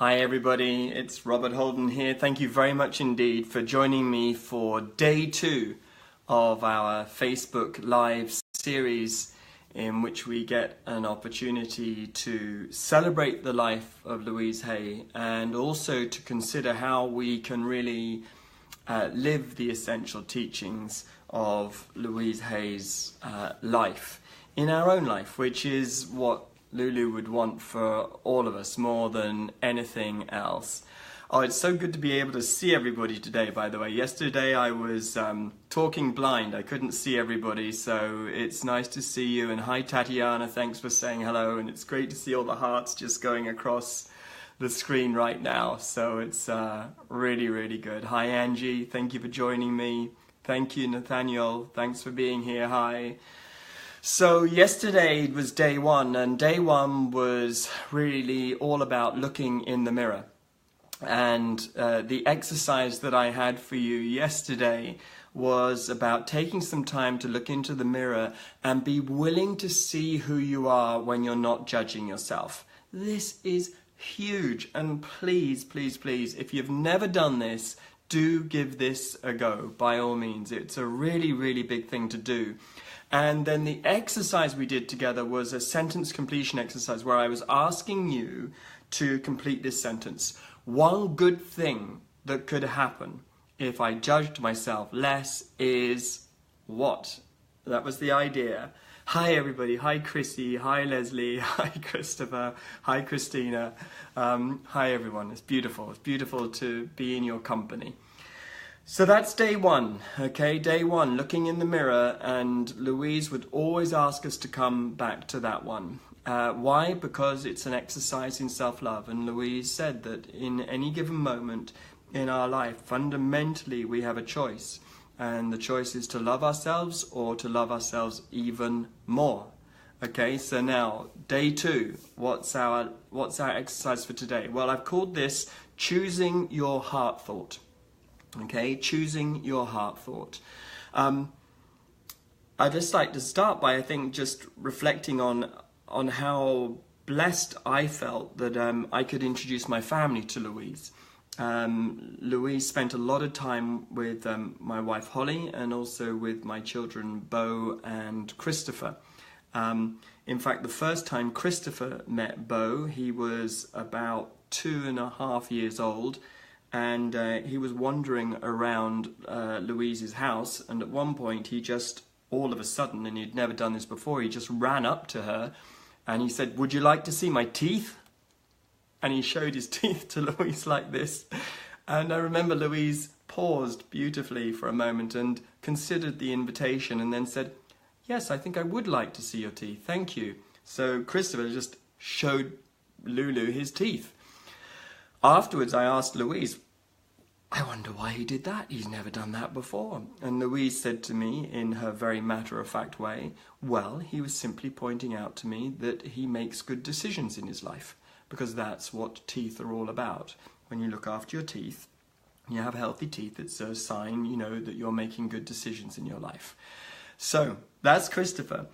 Hi everybody, it's Robert Holden here. Thank you very much indeed for joining me for day 2 of our Facebook Live series in which we get an opportunity to celebrate the life of Louise Hay and also to consider how we can really live the essential teachings of Louise Hay's life in our own life, which is what Lulu would want for all of us more than anything else. Oh, it's so good to be able to see everybody today, by the way. Yesterday I was talking blind. I couldn't see everybody, so it's nice to see you. And hi Tatiana, thanks for saying hello. And it's great to see all the hearts just going across the screen right now. So it's really, really good. Hi Angie, thank you for joining me. Thank you Nathaniel, thanks for being here. Hi. So yesterday was day 1, and day 1 was really all about looking in the mirror. And the exercise that I had for you yesterday was about taking some time to look into the mirror and be willing to see who you are when you're not judging yourself. This is huge, and please, please, please, if you've never done this, do give this a go, by all means. It's a really, really big thing to do. And then the exercise we did together was a sentence completion exercise where I was asking you to complete this sentence. One good thing that could happen if I judged myself less is what? That was the idea. Hi everybody, hi Chrissy, hi Leslie, hi Christopher, hi Christina, hi everyone. It's beautiful to be in your company. So that's day 1, okay? Day 1, looking in the mirror, and Louise would always ask us to come back to that one. Why? Because it's an exercise in self-love, and Louise said that in any given moment in our life, fundamentally we have a choice, and the choice is to love ourselves or to love ourselves even more. Okay, so now, day 2, what's our exercise for today? Well, I've called this choosing your heart thought. Okay, choosing your heart thought. I'd just like to start by, I think, just reflecting on how blessed I felt that I could introduce my family to Louise. Louise spent a lot of time with my wife Holly and also with my children Beau and Christopher. In fact, the first time Christopher met Beau, he was about 2.5 years old. And he was wandering around Louise's house, and at one point he just, all of a sudden, and he'd never done this before, he just ran up to her and he said, "Would you like to see my teeth?" And he showed his teeth to Louise like this. And I remember Louise paused beautifully for a moment and considered the invitation and then said, "Yes, I think I would like to see your teeth, thank you." So Christopher just showed Lulu his teeth. Afterwards, I asked Louise, "I wonder why he did that. He's never done that before." And Louise said to me in her very matter-of-fact way, "Well, he was simply pointing out to me that he makes good decisions in his life, because that's what teeth are all about. When you look after your teeth, you have healthy teeth, it's a sign, you know, that you're making good decisions in your life." So, that's Christopher.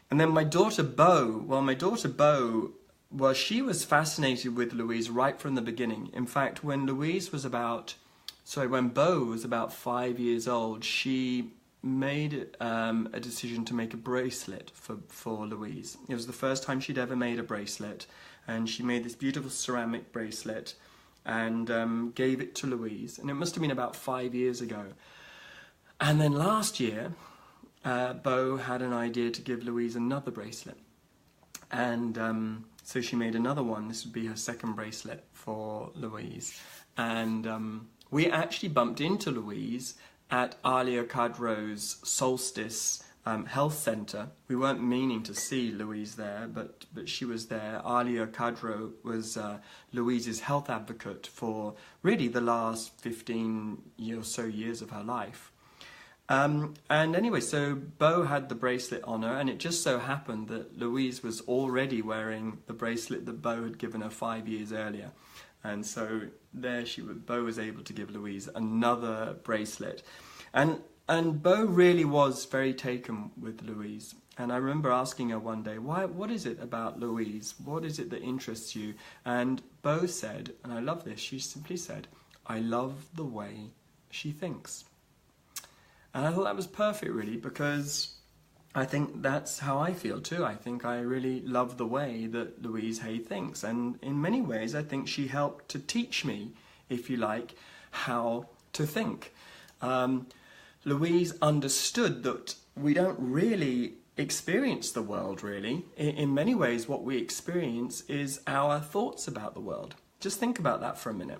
And then my daughter Beau, well, she was fascinated with Louise right from the beginning. In fact, when Beau was about 5 years old, she made a decision to make a bracelet for Louise. It was the first time she'd ever made a bracelet, and she made this beautiful ceramic bracelet and gave it to Louise. And it must have been about 5 years ago. And then last year, Beau had an idea to give Louise another bracelet. And so she made another one. This would be her second bracelet for Louise. And we actually bumped into Louise at Alia Kadro's Solstice Health Centre. We weren't meaning to see Louise there, but she was there. Alia Kadro was Louise's health advocate for really the last 15 or so years of her life. And anyway, so Beau had the bracelet on her, and it just so happened that Louise was already wearing the bracelet that Beau had given her 5 years earlier. And so there Beau was able to give Louise another bracelet. And Beau really was very taken with Louise. And I remember asking her one day, what is it about Louise? What is it that interests you? And Bo said, and I love this, she simply said, I love the way she thinks. And I thought that was perfect, really, because I think that's how I feel too. I think I really love the way that Louise Hay thinks. And in many ways, I think she helped to teach me, if you like, how to think. Louise understood that we don't really experience the world, really. In many ways, what we experience is our thoughts about the world. Just think about that for a minute.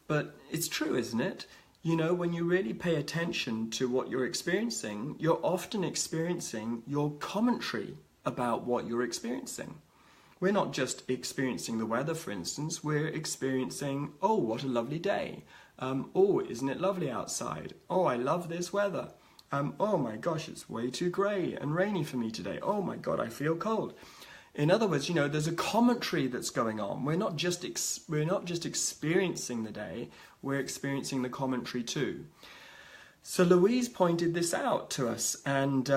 But it's true, isn't it? You know, when you really pay attention to what you're experiencing, you're often experiencing your commentary about what you're experiencing. We're not just experiencing the weather, for instance, we're experiencing, oh, what a lovely day. Oh, isn't it lovely outside? Oh, I love this weather. Oh my gosh, it's way too grey and rainy for me today. Oh my God, I feel cold. In other words, you know, there's a commentary that's going on. We're not just experiencing the day, we're experiencing the commentary too. So Louise pointed this out to us, and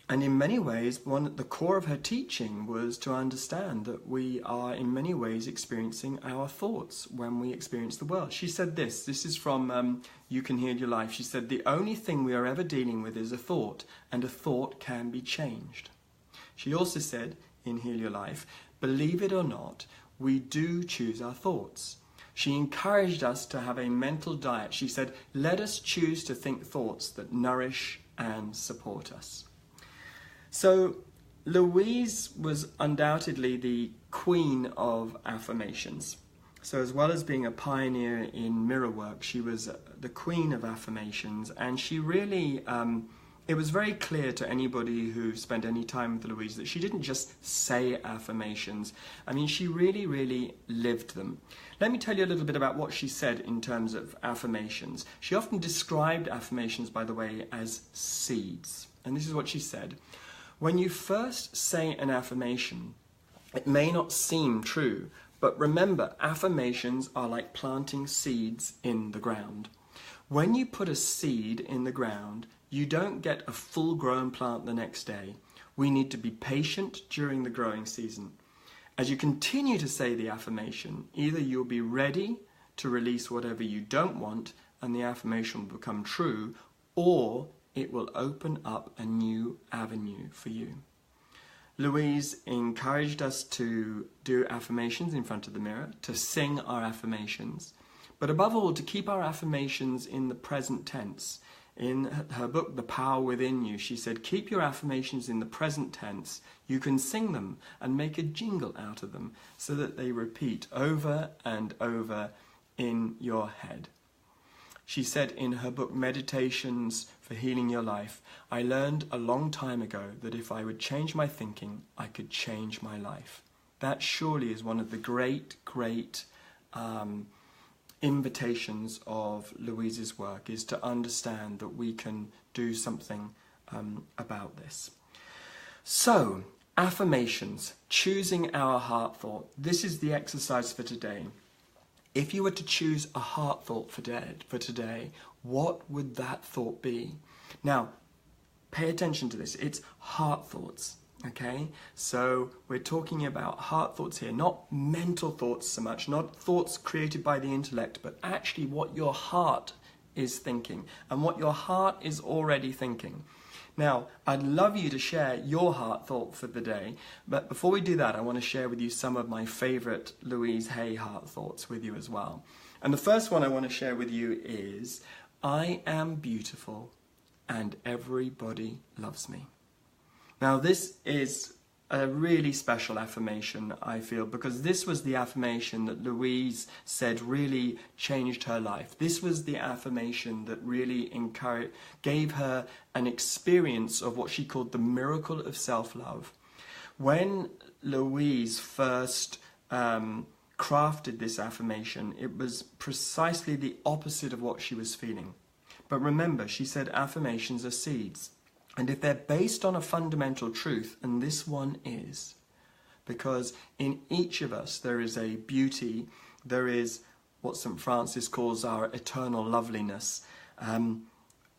in many ways, the core of her teaching was to understand that we are in many ways experiencing our thoughts when we experience the world. She said this is from You Can Heal Your Life. She said, the only thing we are ever dealing with is a thought, and a thought can be changed. She also said, in Heal Your Life, believe it or not, we do choose our thoughts. She encouraged us to have a mental diet. She said, let us choose to think thoughts that nourish and support us. So Louise was undoubtedly the queen of affirmations. So as well as being a pioneer in mirror work, she was the queen of affirmations, and she really... it was very clear to anybody who spent any time with Louise that she didn't just say affirmations. I mean, she really, really lived them. Let me tell you a little bit about what she said in terms of affirmations. She often described affirmations, by the way, as seeds. And this is what she said. When you first say an affirmation, it may not seem true, but remember, affirmations are like planting seeds in the ground. When you put a seed in the ground, you don't get a full-grown plant the next day. We need to be patient during the growing season. As you continue to say the affirmation, either you'll be ready to release whatever you don't want and the affirmation will become true, or it will open up a new avenue for you. Louise encouraged us to do affirmations in front of the mirror, to sing our affirmations, but above all, to keep our affirmations in the present tense. In her book, The Power Within You, she said, keep your affirmations in the present tense. You can sing them and make a jingle out of them so that they repeat over and over in your head. She said in her book, Meditations for Healing Your Life, I learned a long time ago that if I would change my thinking, I could change my life. That surely is one of the great invitations of Louise's work, is to understand that we can do something about this. So, affirmations, choosing our heart thought. This is the exercise for today. If you were to choose a heart thought for today, what would that thought be? Now, pay attention to this. It's heart thoughts. Okay, so we're talking about heart thoughts here, not mental thoughts so much, not thoughts created by the intellect, but actually what your heart is thinking and what your heart is already thinking. Now, I'd love you to share your heart thought for the day, but before we do that, I want to share with you some of my favorite Louise Hay heart thoughts with you as well. And the first one I want to share with you is, I am beautiful and everybody loves me. Now, this is a really special affirmation, I feel, because this was the affirmation that Louise said really changed her life. This was the affirmation that really gave her an experience of what she called the miracle of self-love. When Louise first crafted this affirmation, it was precisely the opposite of what she was feeling. But remember, she said affirmations are seeds. And if they're based on a fundamental truth, and this one is, because in each of us there is a beauty, there is what St. Francis calls our eternal loveliness.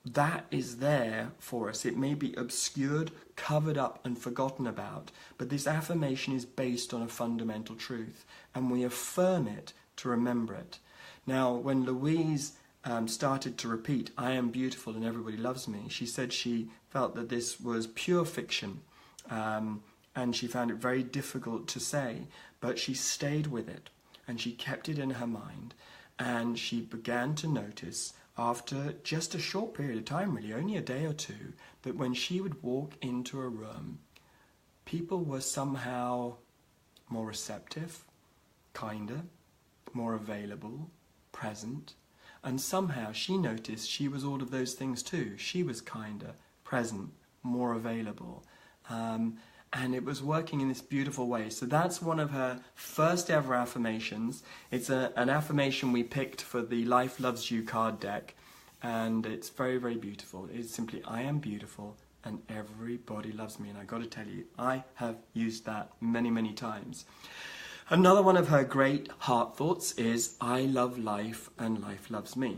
that is there for us. It may be obscured, covered up, and forgotten about, but this affirmation is based on a fundamental truth, and we affirm it to remember it. Now, when Louise started to repeat, "I am beautiful and everybody loves me," she said she felt that this was pure fiction, and she found it very difficult to say, but she stayed with it, and she kept it in her mind, and she began to notice, after just a short period of time, really, only a day or two, that when she would walk into a room, people were somehow more receptive, kinder, more available, present, and somehow she noticed she was all of those things too. She was kinder, present, more available, and it was working in this beautiful way. So that's one of her first ever affirmations. It's an affirmation we picked for the Life Loves You card deck, and it's very, very beautiful. It's simply, "I am beautiful and everybody loves me." And I got to tell you, I have used that many, many times. Another one of her great heart thoughts is, "I love life and life loves me."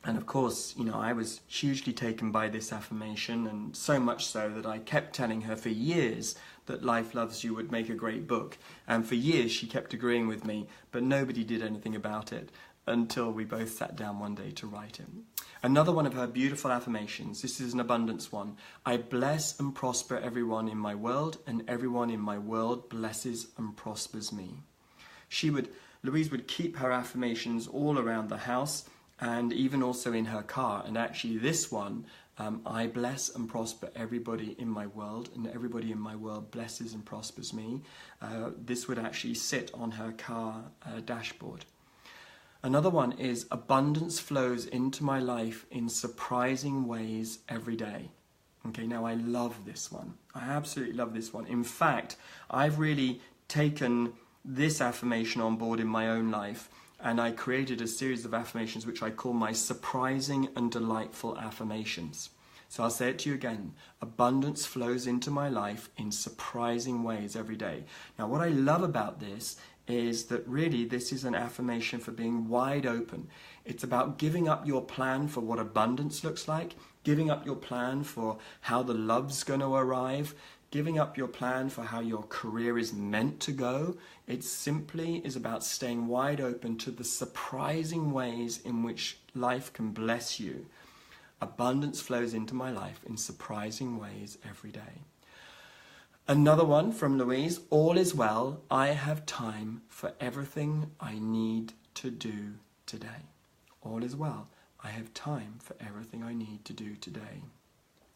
And of course, I was hugely taken by this affirmation, and so much so that I kept telling her for years that Life Loves You would make a great book. And for years she kept agreeing with me, but nobody did anything about it until we both sat down one day to write it. Another one of her beautiful affirmations, this is an abundance one: "I bless and prosper everyone in my world, and everyone in my world blesses and prospers me." Louise would keep her affirmations all around the house, and even also in her car. And actually this one, "I bless and prosper everybody in my world, and everybody in my world blesses and prospers me," this would actually sit on her car dashboard. Another one is, "Abundance flows into my life in surprising ways every day." Okay, now I love this one. I absolutely love this one. In fact, I've really taken this affirmation on board in my own life, and I created a series of affirmations which I call my surprising and delightful affirmations. So I'll say it to you again. Abundance flows into my life in surprising ways every day. Now, what I love about this is that really this is an affirmation for being wide open. It's about giving up your plan for what abundance looks like, giving up your plan for how the love's going to arrive, giving up your plan for how your career is meant to go. It simply is about staying wide open to the surprising ways in which life can bless you. Abundance flows into my life in surprising ways every day. Another one from Louise: "All is well. I have time for everything I need to do today." All is well. I have time for everything I need to do today.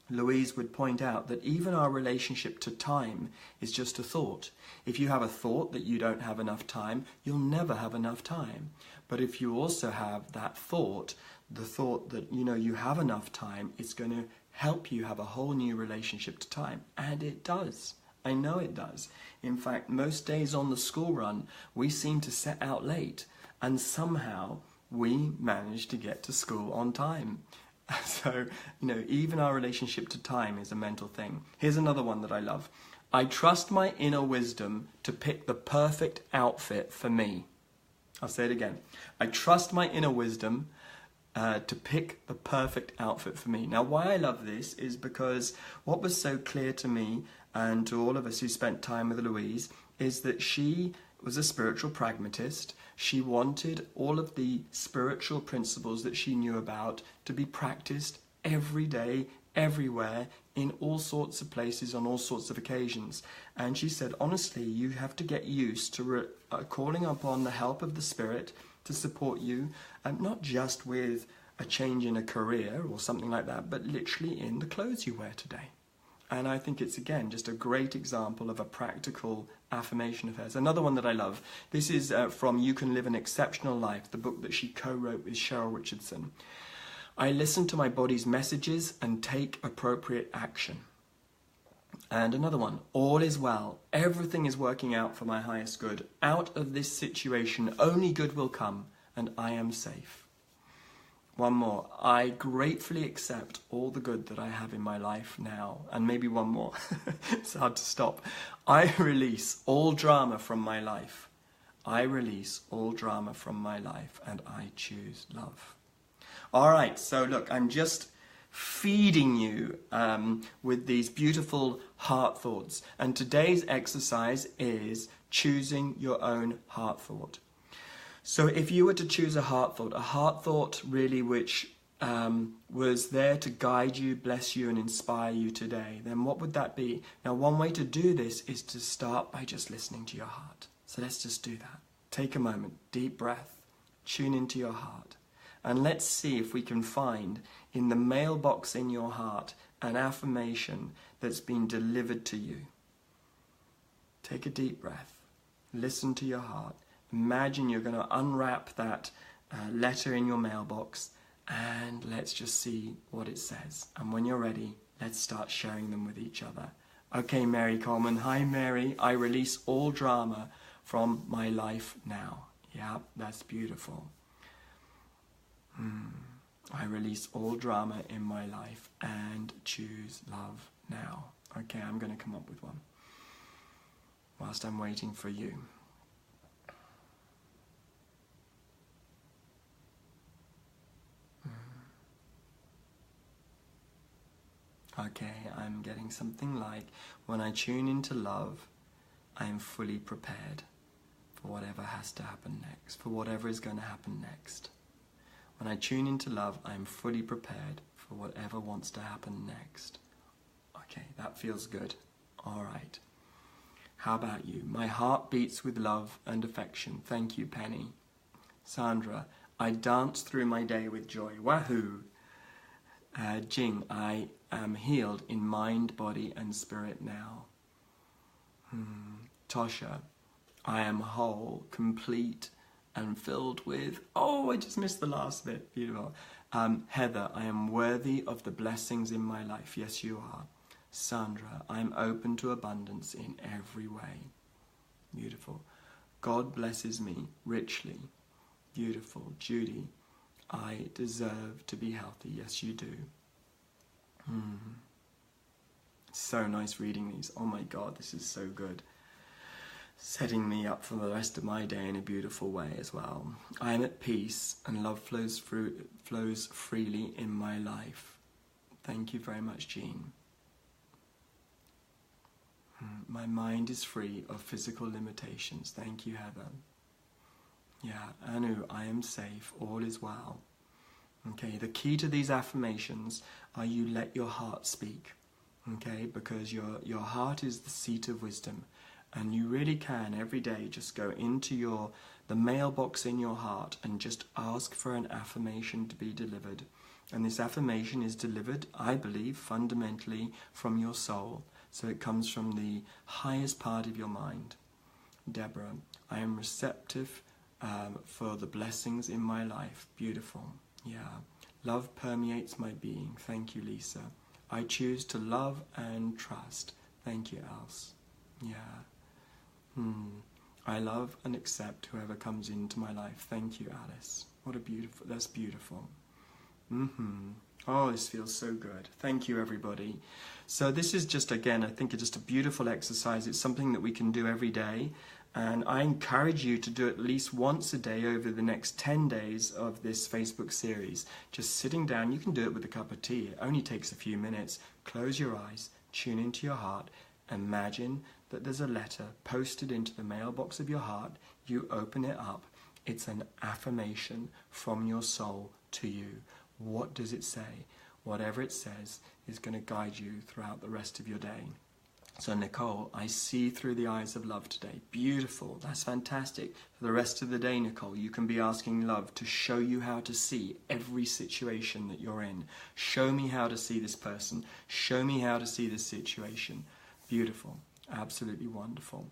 Louise would point out that even our relationship to time is just a thought. If you have a thought that you don't have enough time, you'll never have enough time. But if you also have that thought, the thought that you have enough time, it's going to help you have a whole new relationship to time. And it does. I know it does. In fact, most days on the school run, we seem to set out late, and somehow we manage to get to school on time. So, even our relationship to time is a mental thing. Here's another one that I love. "I trust my inner wisdom to pick the perfect outfit for me." I'll say it again. "I trust my inner wisdom to pick the perfect outfit for me." Now, why I love this is because what was so clear to me and to all of us who spent time with Louise is that she was a spiritual pragmatist. She wanted all of the spiritual principles that she knew about to be practiced every day, everywhere, in all sorts of places, on all sorts of occasions. And she said, honestly, you have to get used to calling upon the help of the Spirit to support you, and not just with a change in a career or something like that, but literally in the clothes you wear today. And I think it's, again, just a great example of a practical affirmation of hers. Another one that I love, this is from You Can Live an Exceptional Life, the book that she co-wrote with Cheryl Richardson. "I listen to my body's messages and take appropriate action." And another one, "All is well. Everything is working out for my highest good. Out of this situation, only good will come, and I am safe." One more, "I gratefully accept all the good that I have in my life now." And maybe one more. It's hard to stop. "I release all drama from my life. I release all drama from my life, and I choose love." All right, so look, I'm just feeding you with these beautiful heart thoughts. And today's exercise is choosing your own heart thought. So if you were to choose a heart thought really which was there to guide you, bless you, and inspire you today, then what would that be? Now, one way to do this is to start by just listening to your heart. So let's just do that. Take a moment, deep breath, tune into your heart, and let's see if we can find in the mailbox in your heart an affirmation that's been delivered to you. Take a deep breath, listen to your heart. Imagine you're going to unwrap that letter in your mailbox, and let's just see what it says. And when you're ready, let's start sharing them with each other. Okay, Mary Coleman. Hi, Mary. I release all drama from my life now. Yeah, that's beautiful. I release all drama in my life and choose love now. Okay, I'm going to come up with one whilst I'm waiting for you. Okay, I'm getting something like, when I tune into love, I am fully prepared for whatever has to happen next, for whatever is going to happen next. When I tune into love, I am fully prepared for whatever wants to happen next. Okay, that feels good. All right. How about you? My heart beats with love and affection. Thank you, Penny. Sandra, I dance through my day with joy. Wahoo! Jing, I am healed in mind, body, and spirit now. Tosha, I am whole, complete, and filled with... Oh, I just missed the last bit. Beautiful. Heather, I am worthy of the blessings in my life. Yes, you are. Sandra, I am open to abundance in every way. Beautiful. God blesses me richly. Beautiful. Judy, I deserve to be healthy. Yes, you do. It's so nice reading these. Oh my God, this is so good. Setting me up for the rest of my day in a beautiful way as well. I am at peace and love flows freely in my life. Thank you very much, Jean. My mind is free of physical limitations. Thank you, Heather. Yeah, Anu, I am safe. All is well. Okay, the key to these affirmations are you let your heart speak. Okay, because your heart is the seat of wisdom, and you really can every day just go into the mailbox in your heart and just ask for an affirmation to be delivered. And this affirmation is delivered, I believe, fundamentally from your soul. So it comes from the highest part of your mind. Deborah, I am receptive for the blessings in my life. Beautiful. Yeah. Love permeates my being. Thank you, Lisa. I choose to love and trust. Thank you, Else. Yeah. I love and accept whoever comes into my life. Thank you, Alice. What a beautiful, that's beautiful. Oh, this feels so good. Thank you, everybody. So this is just, again, I think it's just a beautiful exercise. It's something that we can do every day. And I encourage you to do it at least once a day over the next 10 days of this Facebook series. Just sitting down, you can do it with a cup of tea. It only takes a few minutes. Close your eyes, tune into your heart. Imagine that there's a letter posted into the mailbox of your heart. You open it up. It's an affirmation from your soul to you. What does it say? Whatever it says is going to guide you throughout the rest of your day. So Nicole, I see through the eyes of love today. Beautiful. That's fantastic. For the rest of the day, Nicole, you can be asking love to show you how to see every situation that you're in. Show me how to see this person. Show me how to see this situation. Beautiful. Absolutely wonderful.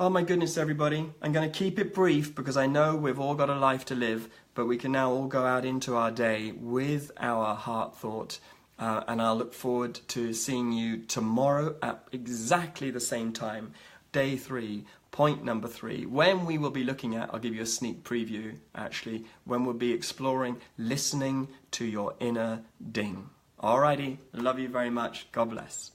Oh my goodness, everybody. I'm going to keep it brief because I know we've all got a life to live, but we can now all go out into our day with our heart thought. And I'll look forward to seeing you tomorrow at exactly the same time, day 3, point number 3, when we will be looking at, I'll give you a sneak preview actually, when we'll be exploring listening to your inner ding. Alrighty, love you very much. God bless.